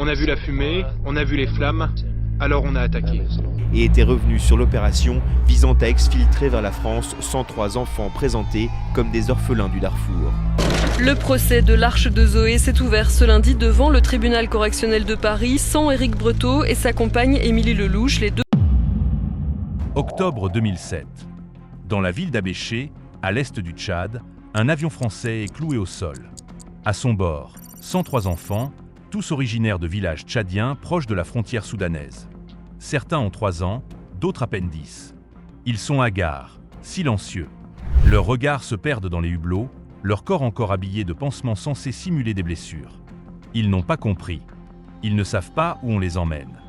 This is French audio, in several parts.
On a vu la fumée, on a vu les flammes, alors on a attaqué. Et était revenu sur l'opération visant à exfiltrer vers la France 103 enfants présentés comme des orphelins du Darfour. Le procès de l'Arche de Zoé s'est ouvert ce lundi devant le tribunal correctionnel de Paris sans Éric Breteau et sa compagne Émilie Lelouch, les deux. Octobre 2007. Dans la ville d'Abéché, à l'est du Tchad, un avion français est cloué au sol. À son bord, 103 enfants, tous originaires de villages tchadiens proches de la frontière soudanaise. Certains ont 3 ans, d'autres à peine 10. Ils sont hagards, silencieux. Leurs regards se perdent dans les hublots, leur corps encore habillé de pansements censés simuler des blessures. Ils n'ont pas compris. Ils ne savent pas où on les emmène.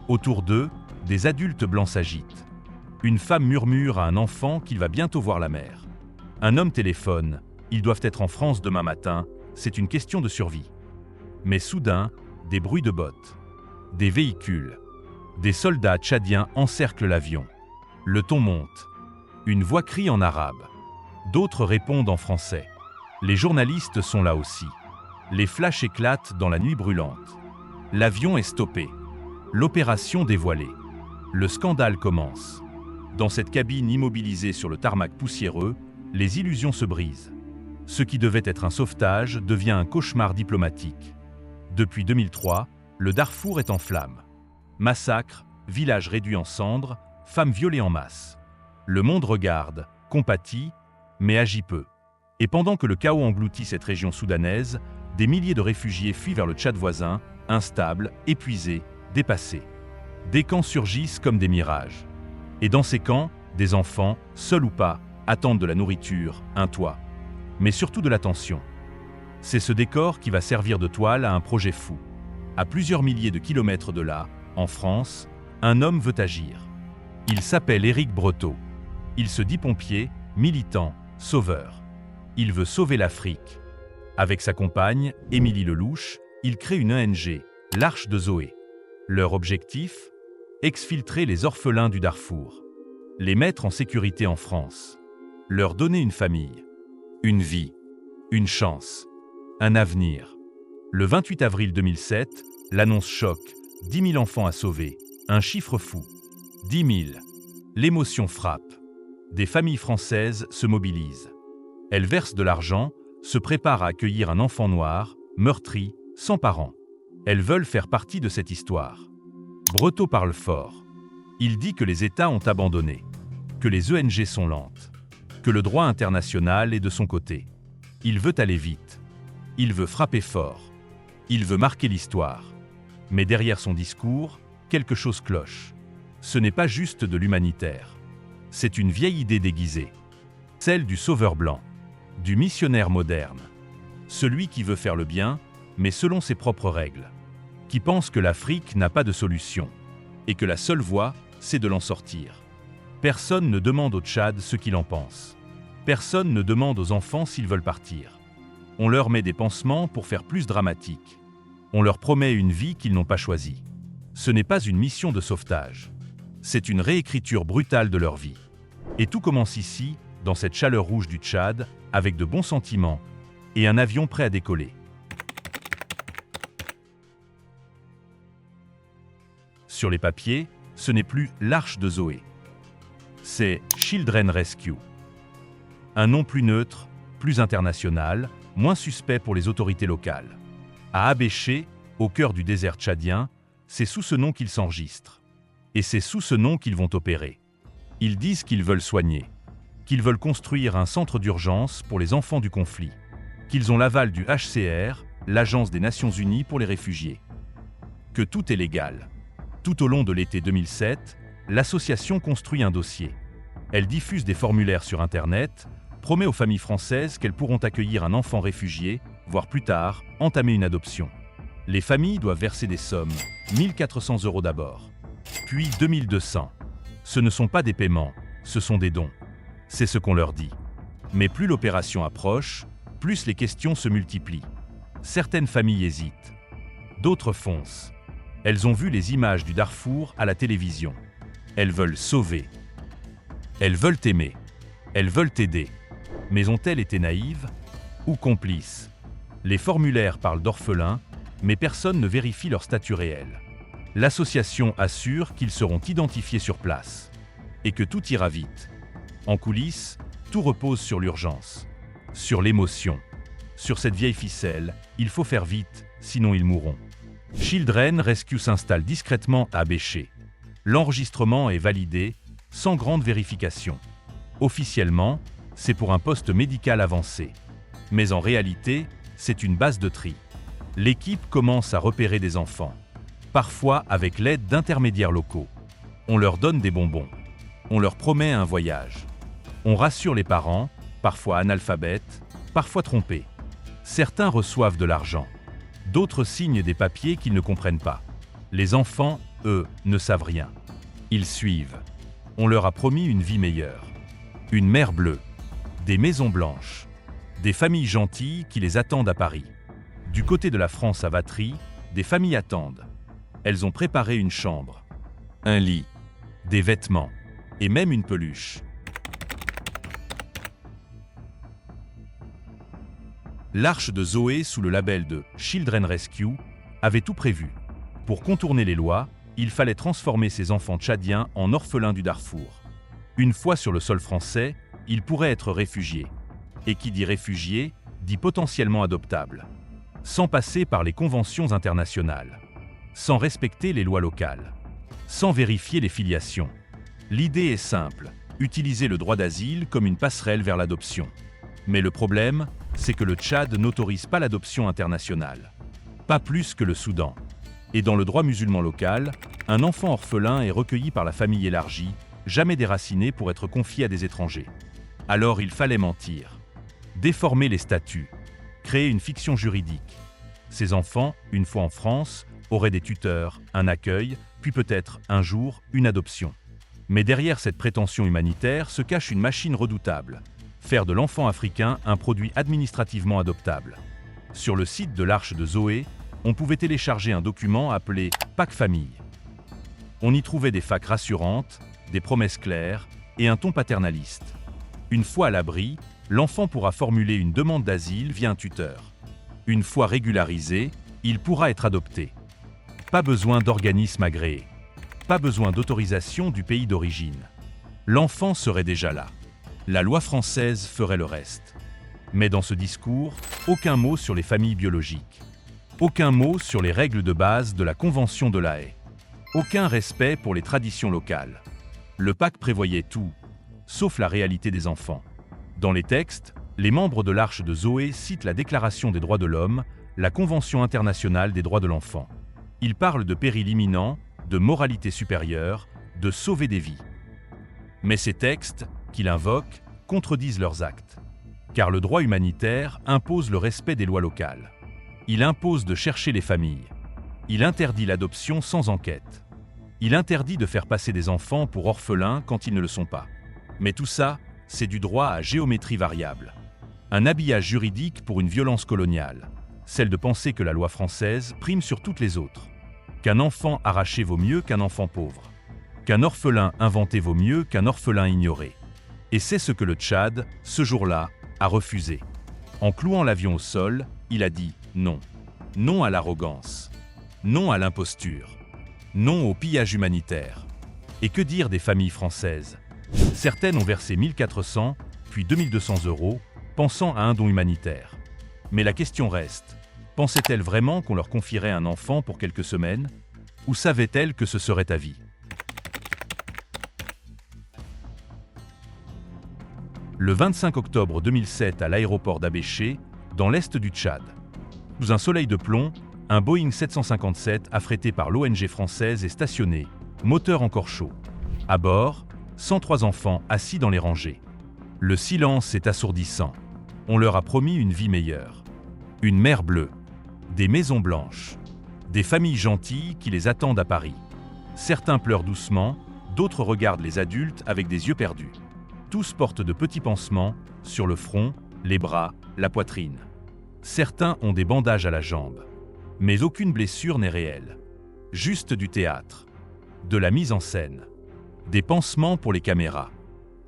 Autour d'eux, des adultes blancs s'agitent. Une femme murmure à un enfant qu'il va bientôt voir la mère. Un homme téléphone. Ils doivent être en France demain matin. C'est une question de survie. Mais soudain, des bruits de bottes. Des véhicules. Des soldats tchadiens encerclent l'avion. Le ton monte. Une voix crie en arabe. D'autres répondent en français. Les journalistes sont là aussi. Les flashs éclatent dans la nuit brûlante. L'avion est stoppé. L'opération dévoilée. Le scandale commence. Dans cette cabine immobilisée sur le tarmac poussiéreux, les illusions se brisent. Ce qui devait être un sauvetage devient un cauchemar diplomatique. Depuis 2003, le Darfour est en flammes. Massacres, villages réduits en cendres, femmes violées en masse. Le monde regarde, compatit, mais agit peu. Et pendant que le chaos engloutit cette région soudanaise, des milliers de réfugiés fuient vers le Tchad voisin, instables, épuisés, dépassés. Des camps surgissent comme des mirages. Et dans ces camps, des enfants, seuls ou pas, attendent de la nourriture, un toit. Mais surtout de l'attention. C'est ce décor qui va servir de toile à un projet fou. À plusieurs milliers de kilomètres de là, en France, un homme veut agir. Il s'appelle Éric Breteau. Il se dit pompier, militant, sauveur. Il veut sauver l'Afrique. Avec sa compagne, Émilie Lelouch, il crée une ONG, l'Arche de Zoé. Leur objectif ? Exfiltrer les orphelins du Darfour. Les mettre en sécurité en France. Leur donner une famille. Une vie. Une chance. Un avenir. Le 28 avril 2007, l'annonce choque. 10 000 enfants à sauver. Un chiffre fou. 10 000. L'émotion frappe. Des familles françaises se mobilisent. Elles versent de l'argent, se préparent à accueillir un enfant noir, meurtri, sans parents. Elles veulent faire partie de cette histoire. Breteau parle fort. Il dit que les États ont abandonné, que les ONG sont lentes, que le droit international est de son côté. Il veut aller vite. Il veut frapper fort. Il veut marquer l'histoire. Mais derrière son discours, quelque chose cloche. Ce n'est pas juste de l'humanitaire. C'est une vieille idée déguisée. Celle du sauveur blanc, du missionnaire moderne. Celui qui veut faire le bien, mais selon ses propres règles. Qui pense que l'Afrique n'a pas de solution. Et que la seule voie, c'est de l'en sortir. Personne ne demande au Tchad ce qu'il en pense. Personne ne demande aux enfants s'ils veulent partir. On leur met des pansements pour faire plus dramatique. On leur promet une vie qu'ils n'ont pas choisie. Ce n'est pas une mission de sauvetage. C'est une réécriture brutale de leur vie. Et tout commence ici, dans cette chaleur rouge du Tchad, avec de bons sentiments et un avion prêt à décoller. Sur les papiers, ce n'est plus l'Arche de Zoé. C'est Children Rescue. Un nom plus neutre, plus international, moins suspect pour les autorités locales. À Abéché, au cœur du désert tchadien, c'est sous ce nom qu'ils s'enregistrent. Et c'est sous ce nom qu'ils vont opérer. Ils disent qu'ils veulent soigner, qu'ils veulent construire un centre d'urgence pour les enfants du conflit, qu'ils ont l'aval du HCR, l'Agence des Nations Unies pour les réfugiés. Que tout est légal. Tout au long de l'été 2007, l'association construit un dossier. Elle diffuse des formulaires sur Internet, promet aux familles françaises qu'elles pourront accueillir un enfant réfugié, voire plus tard, entamer une adoption. Les familles doivent verser des sommes, 1 400 € d'abord, puis 2 200. Ce ne sont pas des paiements, ce sont des dons. C'est ce qu'on leur dit. Mais plus l'opération approche, plus les questions se multiplient. Certaines familles hésitent. D'autres foncent. Elles ont vu les images du Darfour à la télévision. Elles veulent sauver. Elles veulent aimer. Elles veulent aider. Mais ont-elles été naïves ou complices? Les formulaires parlent d'orphelins, mais personne ne vérifie leur statut réel. L'association assure qu'ils seront identifiés sur place et que tout ira vite. En coulisses, tout repose sur l'urgence, sur l'émotion. Sur cette vieille ficelle, il faut faire vite, sinon ils mourront. Children Rescue s'installe discrètement à Béché. L'enregistrement est validé, sans grande vérification. Officiellement, c'est pour un poste médical avancé. Mais en réalité, c'est une base de tri. L'équipe commence à repérer des enfants, parfois avec l'aide d'intermédiaires locaux. On leur donne des bonbons. On leur promet un voyage. On rassure les parents, parfois analphabètes, parfois trompés. Certains reçoivent de l'argent. D'autres signent des papiers qu'ils ne comprennent pas. Les enfants, eux, ne savent rien. Ils suivent. On leur a promis une vie meilleure. Une mer bleue. Des maisons blanches. Des familles gentilles qui les attendent à Paris. Du côté de la France à Vatry, des familles attendent. Elles ont préparé une chambre, un lit, des vêtements et même une peluche. L'Arche de Zoé, sous le label de Children Rescue, avait tout prévu. Pour contourner les lois, il fallait transformer ces enfants tchadiens en orphelins du Darfour. Une fois sur le sol français, ils pourraient être réfugiés. Et qui dit réfugié, dit potentiellement adoptable. Sans passer par les conventions internationales. Sans respecter les lois locales. Sans vérifier les filiations. L'idée est simple, utiliser le droit d'asile comme une passerelle vers l'adoption. Mais le problème, c'est que le Tchad n'autorise pas l'adoption internationale. Pas plus que le Soudan. Et dans le droit musulman local, un enfant orphelin est recueilli par la famille élargie, jamais déraciné pour être confié à des étrangers. Alors il fallait mentir. Déformer les statuts. Créer une fiction juridique. Ces enfants, une fois en France, auraient des tuteurs, un accueil, puis peut-être, un jour, une adoption. Mais derrière cette prétention humanitaire se cache une machine redoutable. Faire de l'enfant africain un produit administrativement adoptable. Sur le site de l'Arche de Zoé, on pouvait télécharger un document appelé « Pack Famille ». On y trouvait des facs rassurantes, des promesses claires et un ton paternaliste. Une fois à l'abri, l'enfant pourra formuler une demande d'asile via un tuteur. Une fois régularisé, il pourra être adopté. Pas besoin d'organisme agréé. Pas besoin d'autorisation du pays d'origine. L'enfant serait déjà là. La loi française ferait le reste. Mais dans ce discours, aucun mot sur les familles biologiques. Aucun mot sur les règles de base de la Convention de La Haye. Aucun respect pour les traditions locales. Le pacte prévoyait tout, sauf la réalité des enfants. Dans les textes, les membres de l'Arche de Zoé citent la Déclaration des droits de l'homme, la Convention internationale des droits de l'enfant. Ils parlent de péril imminent, de moralité supérieure, de sauver des vies. Mais ces textes, qu'ils invoquent, contredisent leurs actes. Car le droit humanitaire impose le respect des lois locales. Il impose de chercher les familles. Il interdit l'adoption sans enquête. Il interdit de faire passer des enfants pour orphelins quand ils ne le sont pas. Mais tout ça, c'est du droit à géométrie variable. Un habillage juridique pour une violence coloniale, celle de penser que la loi française prime sur toutes les autres. Qu'un enfant arraché vaut mieux qu'un enfant pauvre. Qu'un orphelin inventé vaut mieux qu'un orphelin ignoré. Et c'est ce que le Tchad, ce jour-là, a refusé. En clouant l'avion au sol, il a dit non. Non à l'arrogance. Non à l'imposture. Non au pillage humanitaire. Et que dire des familles françaises? Certaines ont versé 1400, puis 2200 €, pensant à un don humanitaire. Mais la question reste, pensaient-elles vraiment qu'on leur confierait un enfant pour quelques semaines? Ou savaient-elles que ce serait à vie? Le 25 octobre 2007 à l'aéroport d'Abéché, dans l'est du Tchad. Sous un soleil de plomb, un Boeing 757 affrété par l'ONG française est stationné, moteur encore chaud. À bord, 103 enfants assis dans les rangées. Le silence est assourdissant. On leur a promis une vie meilleure. Une mer bleue. Des maisons blanches. Des familles gentilles qui les attendent à Paris. Certains pleurent doucement, d'autres regardent les adultes avec des yeux perdus. Tous portent de petits pansements, sur le front, les bras, la poitrine. Certains ont des bandages à la jambe. Mais aucune blessure n'est réelle. Juste du théâtre. De la mise en scène. Des pansements pour les caméras.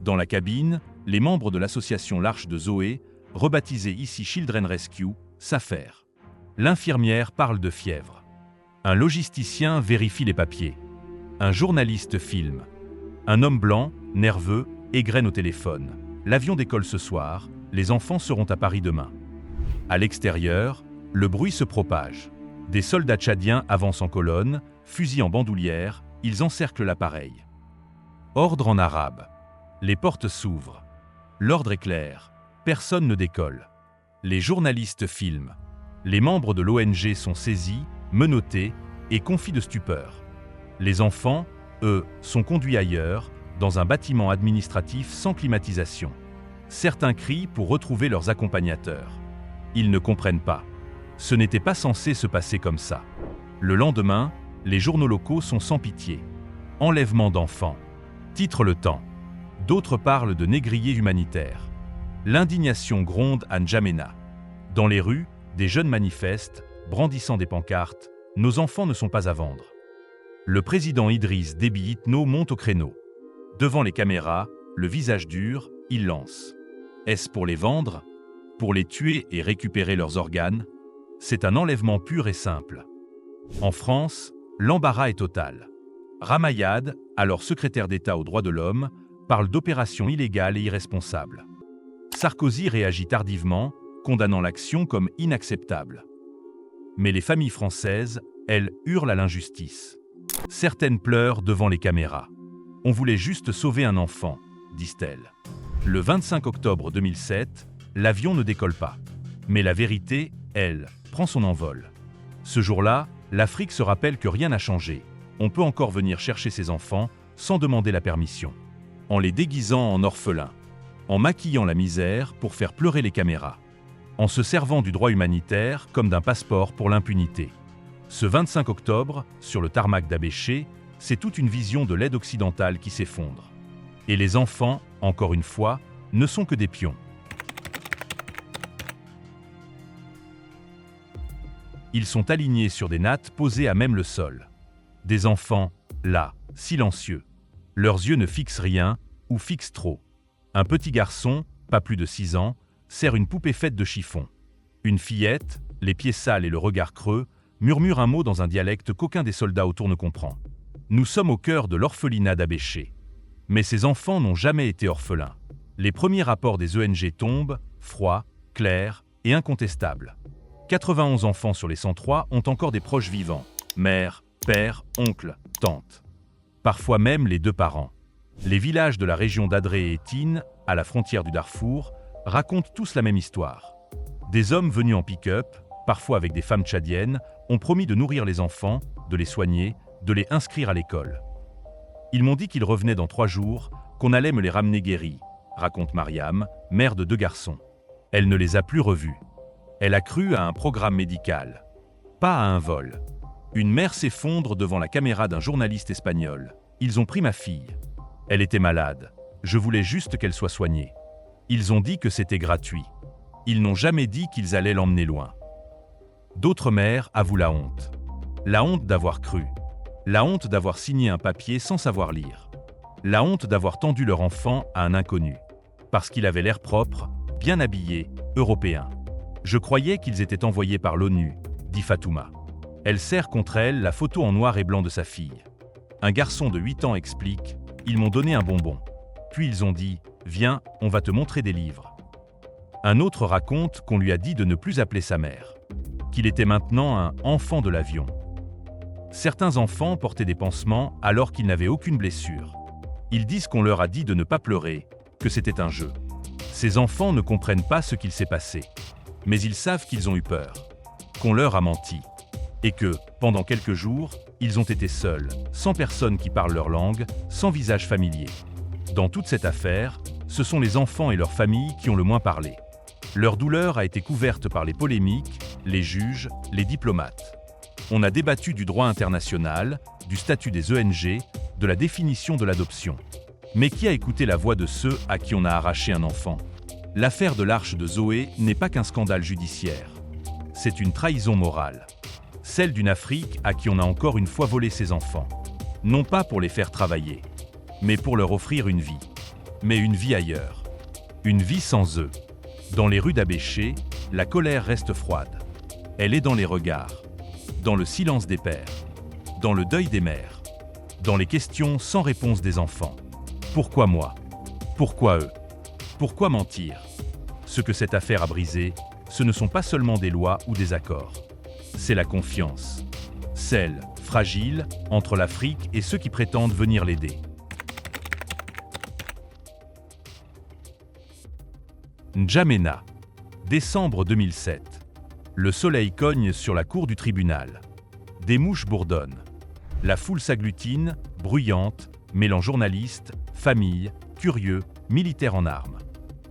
Dans la cabine, les membres de l'association L'Arche de Zoé, rebaptisée ici Children Rescue, s'affairent. L'infirmière parle de fièvre. Un logisticien vérifie les papiers. Un journaliste filme. Un homme blanc, nerveux, égrène au téléphone. L'avion décolle ce soir, les enfants seront à Paris demain. À l'extérieur, le bruit se propage. Des soldats tchadiens avancent en colonne, fusils en bandoulière, ils encerclent l'appareil. Ordre en arabe. Les portes s'ouvrent. L'ordre est clair. Personne ne décolle. Les journalistes filment. Les membres de l'ONG sont saisis, menottés et confis de stupeur. Les enfants, eux, sont conduits ailleurs, dans un bâtiment administratif sans climatisation. Certains crient pour retrouver leurs accompagnateurs. Ils ne comprennent pas. Ce n'était pas censé se passer comme ça. Le lendemain, les journaux locaux sont sans pitié. Enlèvement d'enfants. Titre Le Temps. D'autres parlent de négriers humanitaires. L'indignation gronde à N'Djamena. Dans les rues, des jeunes manifestent, brandissant des pancartes « Nos enfants ne sont pas à vendre ». Le président Idriss Déby Itno monte au créneau. Devant les caméras, le visage dur, il lance. Est-ce pour les vendre? Pour les tuer et récupérer leurs organes? C'est un enlèvement pur et simple. En France, l'embarras est total. Ramayad, alors secrétaire d'État aux droits de l'homme, parle d'opération illégale et irresponsable. Sarkozy réagit tardivement, condamnant l'action comme inacceptable. Mais les familles françaises, elles, hurlent à l'injustice. Certaines pleurent devant les caméras. On voulait juste sauver un enfant, disent-elles. Le 25 octobre 2007, l'avion ne décolle pas. Mais la vérité, elle, prend son envol. Ce jour-là, l'Afrique se rappelle que rien n'a changé. On peut encore venir chercher ses enfants sans demander la permission. En les déguisant en orphelins. En maquillant la misère pour faire pleurer les caméras. En se servant du droit humanitaire comme d'un passeport pour l'impunité. Ce 25 octobre, sur le tarmac d'Abéché, c'est toute une vision de l'aide occidentale qui s'effondre. Et les enfants, encore une fois, ne sont que des pions. Ils sont alignés sur des nattes posées à même le sol. Des enfants, là, silencieux. Leurs yeux ne fixent rien, ou fixent trop. Un petit garçon, pas plus de 6 ans, serre une poupée faite de chiffon. Une fillette, les pieds sales et le regard creux, murmure un mot dans un dialecte qu'aucun des soldats autour ne comprend. Nous sommes au cœur de l'orphelinat d'Abéché. Mais ces enfants n'ont jamais été orphelins. Les premiers rapports des ONG tombent, froids, clairs et incontestables. 91 enfants sur les 103 ont encore des proches vivants. Mère, père, oncle, tante. Parfois même les 2 parents. Les villages de la région d'Adré et Tine, à la frontière du Darfour, racontent tous la même histoire. Des hommes venus en pick-up, parfois avec des femmes tchadiennes, ont promis de nourrir les enfants, de les soigner, de les inscrire à l'école. Ils m'ont dit qu'ils revenaient dans 3 jours, qu'on allait me les ramener guéris, raconte Mariam, mère de 2 garçons. Elle ne les a plus revus. Elle a cru à un programme médical, pas à un vol. Une mère s'effondre devant la caméra d'un journaliste espagnol. Ils ont pris ma fille. Elle était malade. Je voulais juste qu'elle soit soignée. Ils ont dit que c'était gratuit. Ils n'ont jamais dit qu'ils allaient l'emmener loin. D'autres mères avouent la honte. La honte d'avoir cru. La honte d'avoir signé un papier sans savoir lire. La honte d'avoir tendu leur enfant à un inconnu. Parce qu'il avait l'air propre, bien habillé, européen. Je croyais qu'ils étaient envoyés par l'ONU, dit Fatouma. Elle serre contre elle la photo en noir et blanc de sa fille. Un garçon de 8 ans explique « Ils m'ont donné un bonbon. Puis ils ont dit « Viens, on va te montrer des livres. » Un autre raconte qu'on lui a dit de ne plus appeler sa mère. Qu'il était maintenant un « enfant de l'avion ». Certains enfants portaient des pansements alors qu'ils n'avaient aucune blessure. Ils disent qu'on leur a dit de ne pas pleurer, que c'était un jeu. Ces enfants ne comprennent pas ce qu'il s'est passé. Mais ils savent qu'ils ont eu peur, qu'on leur a menti. Et que, pendant quelques jours, ils ont été seuls, sans personne qui parle leur langue, sans visage familier. Dans toute cette affaire, ce sont les enfants et leurs familles qui ont le moins parlé. Leur douleur a été couverte par les polémiques, les juges, les diplomates. On a débattu du droit international, du statut des ONG, de la définition de l'adoption. Mais qui a écouté la voix de ceux à qui on a arraché un enfant? L'affaire de l'Arche de Zoé n'est pas qu'un scandale judiciaire. C'est une trahison morale. Celle d'une Afrique à qui on a encore une fois volé ses enfants. Non pas pour les faire travailler, mais pour leur offrir une vie. Mais une vie ailleurs. Une vie sans eux. Dans les rues d'Abéché, la colère reste froide. Elle est dans les regards, dans le silence des pères, dans le deuil des mères, dans les questions sans réponse des enfants. Pourquoi moi? Pourquoi eux? Pourquoi mentir? Ce que cette affaire a brisé, ce ne sont pas seulement des lois ou des accords. C'est la confiance. Celle, fragile, entre l'Afrique et ceux qui prétendent venir l'aider. N'Djamena, décembre 2007. Le soleil cogne sur la cour du tribunal. Des mouches bourdonnent. La foule s'agglutine, bruyante, mêlant journalistes, familles, curieux, militaires en armes.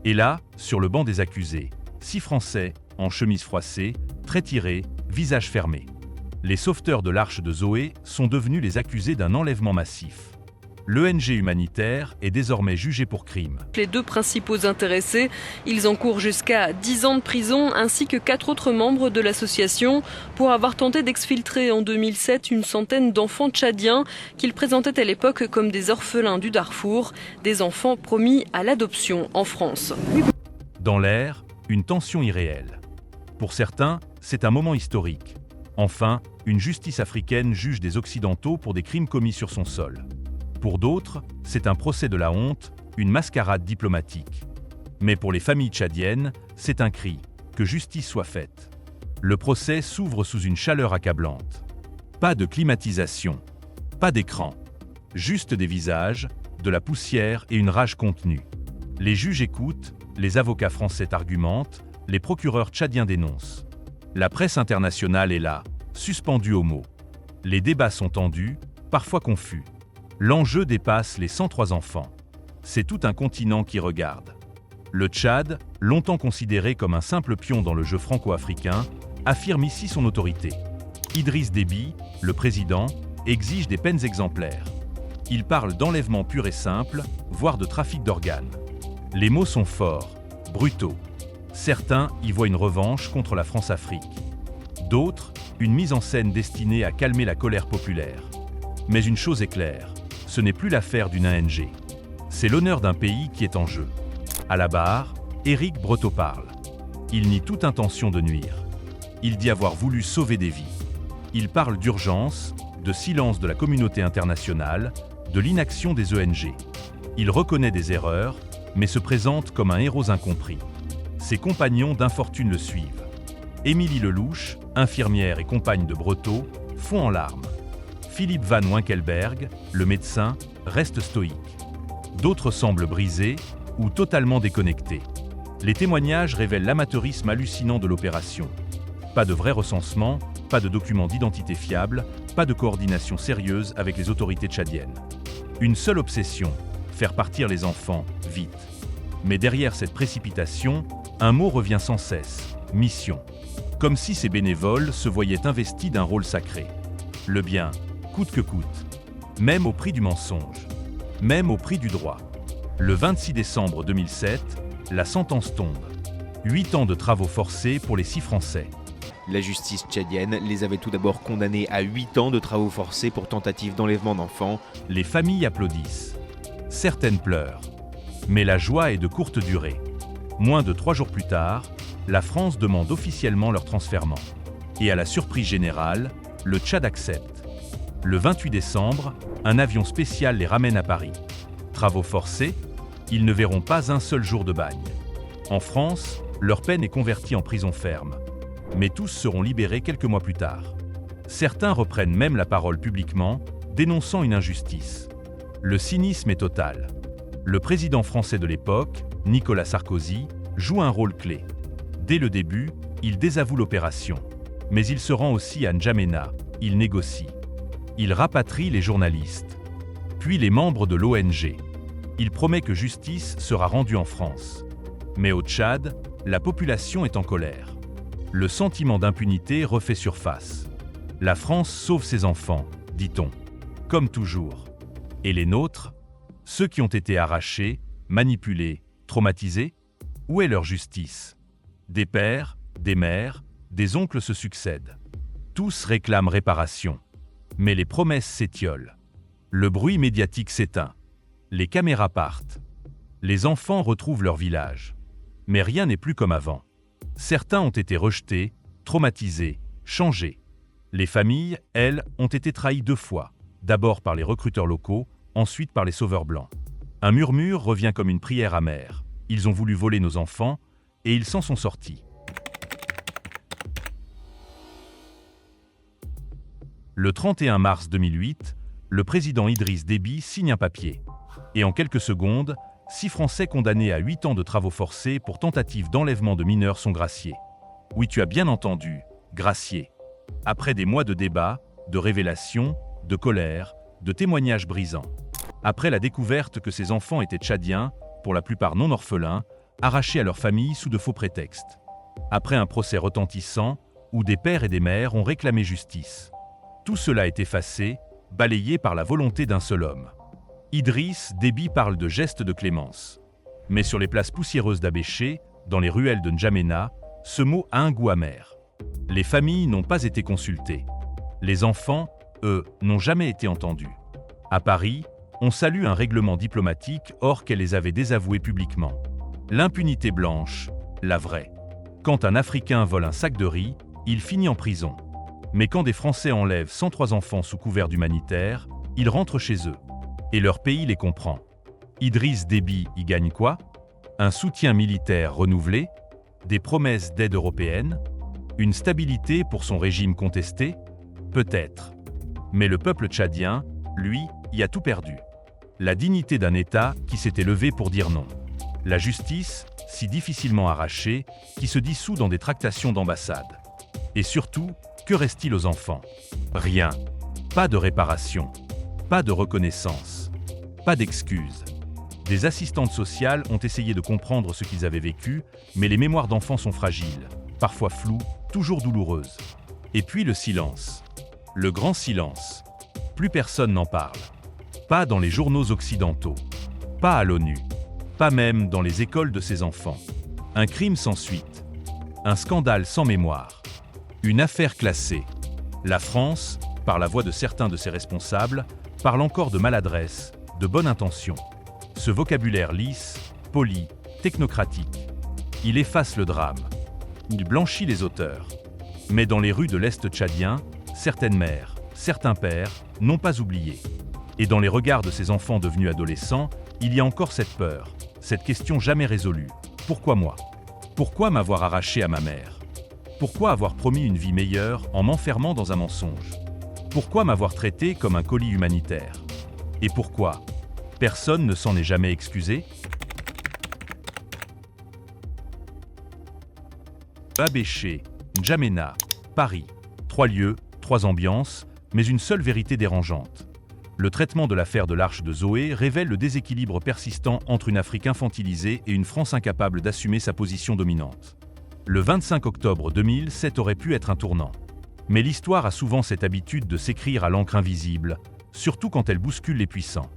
Et là, sur le banc des accusés, 6 Français, en chemise froissée, traits tirés, visage fermé. Les sauveteurs de l'Arche de Zoé sont devenus les accusés d'un enlèvement massif. L'ONG humanitaire est désormais jugée pour crime. Les 2 principaux intéressés, ils encourent jusqu'à 10 ans de prison ainsi que 4 autres membres de l'association pour avoir tenté d'exfiltrer en 2007 une centaine d'enfants tchadiens qu'ils présentaient à l'époque comme des orphelins du Darfour, des enfants promis à l'adoption en France. Dans l'air, une tension irréelle. Pour certains, c'est un moment historique. Enfin, une justice africaine juge des Occidentaux pour des crimes commis sur son sol. Pour d'autres, c'est un procès de la honte, une mascarade diplomatique. Mais pour les familles tchadiennes, c'est un cri, que justice soit faite. Le procès s'ouvre sous une chaleur accablante. Pas de climatisation, pas d'écran, juste des visages, de la poussière et une rage contenue. Les juges écoutent, les avocats français argumentent, les procureurs tchadiens dénoncent. La presse internationale est là, suspendue aux mots. Les débats sont tendus, parfois confus. L'enjeu dépasse les 103 enfants. C'est tout un continent qui regarde. Le Tchad, longtemps considéré comme un simple pion dans le jeu franco-africain, affirme ici son autorité. Idriss Déby, le président, exige des peines exemplaires. Il parle d'enlèvement pur et simple, voire de trafic d'organes. Les mots sont forts, brutaux. Certains y voient une revanche contre la France-Afrique. D'autres, une mise en scène destinée à calmer la colère populaire. Mais une chose est claire, ce n'est plus l'affaire d'une ONG. C'est l'honneur d'un pays qui est en jeu. À la barre, Éric Breteau parle. Il nie toute intention de nuire. Il dit avoir voulu sauver des vies. Il parle d'urgence, de silence de la communauté internationale, de l'inaction des ONG. Il reconnaît des erreurs, mais se présente comme un héros incompris. Ses compagnons d'infortune le suivent. Émilie Lelouch, infirmière et compagne de Breteau, fond en larmes. Philippe Van Winkelberg, le médecin, reste stoïque. D'autres semblent brisés ou totalement déconnectés. Les témoignages révèlent l'amateurisme hallucinant de l'opération. Pas de vrai recensement, pas de documents d'identité fiables, pas de coordination sérieuse avec les autorités tchadiennes. Une seule obsession, faire partir les enfants, vite. Mais derrière cette précipitation, un mot revient sans cesse, mission. Comme si ces bénévoles se voyaient investis d'un rôle sacré. Le bien, coûte que coûte. Même au prix du mensonge. Même au prix du droit. Le 26 décembre 2007, la sentence tombe. 8 ans de travaux forcés pour les 6 Français. La justice tchadienne les avait tout d'abord condamnés à 8 ans de travaux forcés pour tentative d'enlèvement d'enfants. Les familles applaudissent. Certaines pleurent. Mais la joie est de courte durée. Moins de 3 jours plus tard, la France demande officiellement leur transfèrement. Et à la surprise générale, le Tchad accepte. Le 28 décembre, un avion spécial les ramène à Paris. Travaux forcés, ils ne verront pas un seul jour de bagne. En France, leur peine est convertie en prison ferme. Mais tous seront libérés quelques mois plus tard. Certains reprennent même la parole publiquement, dénonçant une injustice. Le cynisme est total. Le président français de l'époque, Nicolas Sarkozy, joue un rôle clé. Dès le début, il désavoue l'opération. Mais il se rend aussi à N'Djamena, il négocie. Il rapatrie les journalistes, puis les membres de l'ONG. Il promet que justice sera rendue en France. Mais au Tchad, la population est en colère. Le sentiment d'impunité refait surface. La France sauve ses enfants, dit-on. Comme toujours. Et les nôtres? Ceux qui ont été arrachés, manipulés, traumatisés? Où est leur justice? Des pères, des mères, des oncles se succèdent. Tous réclament réparation. Mais les promesses s'étiolent. Le bruit médiatique s'éteint. Les caméras partent. Les enfants retrouvent leur village. Mais rien n'est plus comme avant. Certains ont été rejetés, traumatisées, changées. Les familles, elles, ont été trahies 2 fois, d'abord par les recruteurs locaux, ensuite par les sauveurs blancs. Un murmure revient comme une prière amère. Ils ont voulu voler nos enfants, et ils s'en sont sortis. Le 31 mars 2008, le président Idriss Déby signe un papier. Et en quelques secondes, 6 Français condamnés à 8 ans de travaux forcés pour tentative d'enlèvement de mineurs sont graciés. Oui, tu as bien entendu, graciés. Après des mois de débats, de révélations, de colère, de témoignages brisants. Après la découverte que ces enfants étaient tchadiens, pour la plupart non orphelins, arrachés à leur famille sous de faux prétextes. Après un procès retentissant, où des pères et des mères ont réclamé justice. Tout cela est effacé, balayé par la volonté d'un seul homme. Idriss Déby parle de gestes de clémence. Mais sur les places poussiéreuses d'Abéché, dans les ruelles de N'Djamena, ce mot a un goût amer. Les familles n'ont pas été consultées. Les enfants, eux, n'ont jamais été entendus. À Paris, on salue un règlement diplomatique or qu'elle les avait désavoués publiquement. L'impunité blanche, la vraie. Quand un Africain vole un sac de riz, il finit en prison. Mais quand des Français enlèvent 103 enfants sous couvert d'humanitaire, ils rentrent chez eux. Et leur pays les comprend. Idriss Déby y gagne quoi? Un soutien militaire renouvelé? Des promesses d'aide européenne? Une stabilité pour son régime contesté? Peut-être. Mais le peuple tchadien, lui, y a tout perdu. La dignité d'un État qui s'était levé pour dire non. La justice, si difficilement arrachée, qui se dissout dans des tractations d'ambassade. Et surtout, que reste-t-il aux enfants? Rien. Pas de réparation. Pas de reconnaissance. Pas d'excuses. Des assistantes sociales ont essayé de comprendre ce qu'ils avaient vécu, mais les mémoires d'enfants sont fragiles, parfois floues, toujours douloureuses. Et puis le silence. Le grand silence. Plus personne n'en parle. Pas dans les journaux occidentaux. Pas à l'ONU. Pas même dans les écoles de ces enfants. Un crime sans suite. Un scandale sans mémoire. Une affaire classée. La France, par la voix de certains de ses responsables, parle encore de maladresse, de bonne intention. Ce vocabulaire lisse, poli, technocratique. Il efface le drame. Il blanchit les auteurs. Mais dans les rues de l'Est tchadien, certaines mères, certains pères n'ont pas oublié. Et dans les regards de ces enfants devenus adolescents, il y a encore cette peur, cette question jamais résolue. Pourquoi moi? Pourquoi m'avoir arraché à ma mère? Pourquoi avoir promis une vie meilleure en m'enfermant dans un mensonge? Pourquoi m'avoir traité comme un colis humanitaire? Et pourquoi? Personne ne s'en est jamais excusé? Abéché, N'Djamena, Paris. 3 lieux, 3 ambiances, mais une seule vérité dérangeante. Le traitement de l'affaire de l'Arche de Zoé révèle le déséquilibre persistant entre une Afrique infantilisée et une France incapable d'assumer sa position dominante. Le 25 octobre 2007 aurait pu être un tournant. Mais l'histoire a souvent cette habitude de s'écrire à l'encre invisible, surtout quand elle bouscule les puissants.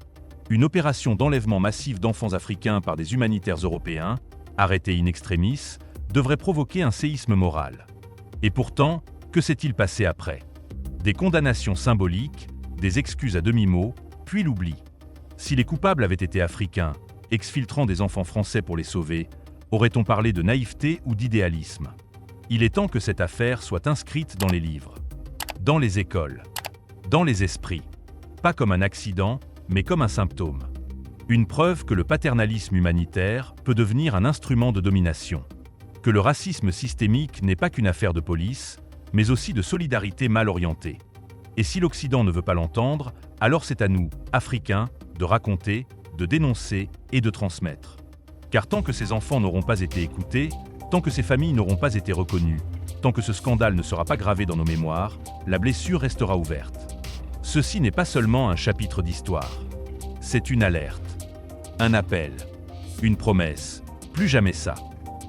Une opération d'enlèvement massif d'enfants africains par des humanitaires européens, arrêtés in extremis, devrait provoquer un séisme moral. Et pourtant, que s'est-il passé après? Des condamnations symboliques, des excuses à demi-mot, puis l'oubli. Si les coupables avaient été africains, exfiltrant des enfants français pour les sauver, aurait-on parlé de naïveté ou d'idéalisme? Il est temps que cette affaire soit inscrite dans les livres, dans les écoles, dans les esprits. Pas comme un accident, mais comme un symptôme. Une preuve que le paternalisme humanitaire peut devenir un instrument de domination. Que le racisme systémique n'est pas qu'une affaire de police, mais aussi de solidarité mal orientée. Et si l'Occident ne veut pas l'entendre, alors c'est à nous, Africains, de raconter, de dénoncer et de transmettre. Car tant que ces enfants n'auront pas été écoutés, tant que ces familles n'auront pas été reconnues, tant que ce scandale ne sera pas gravé dans nos mémoires, la blessure restera ouverte. Ceci n'est pas seulement un chapitre d'histoire. C'est une alerte, un appel, une promesse. Plus jamais ça.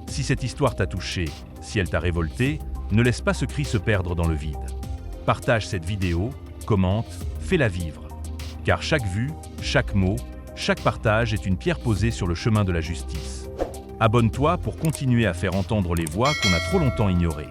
Si cette histoire t'a touché, si elle t'a révolté, ne laisse pas ce cri se perdre dans le vide. Partage cette vidéo, commente, fais-la vivre. Car chaque vue, chaque mot, chaque partage est une pierre posée sur le chemin de la justice. Abonne-toi pour continuer à faire entendre les voix qu'on a trop longtemps ignorées.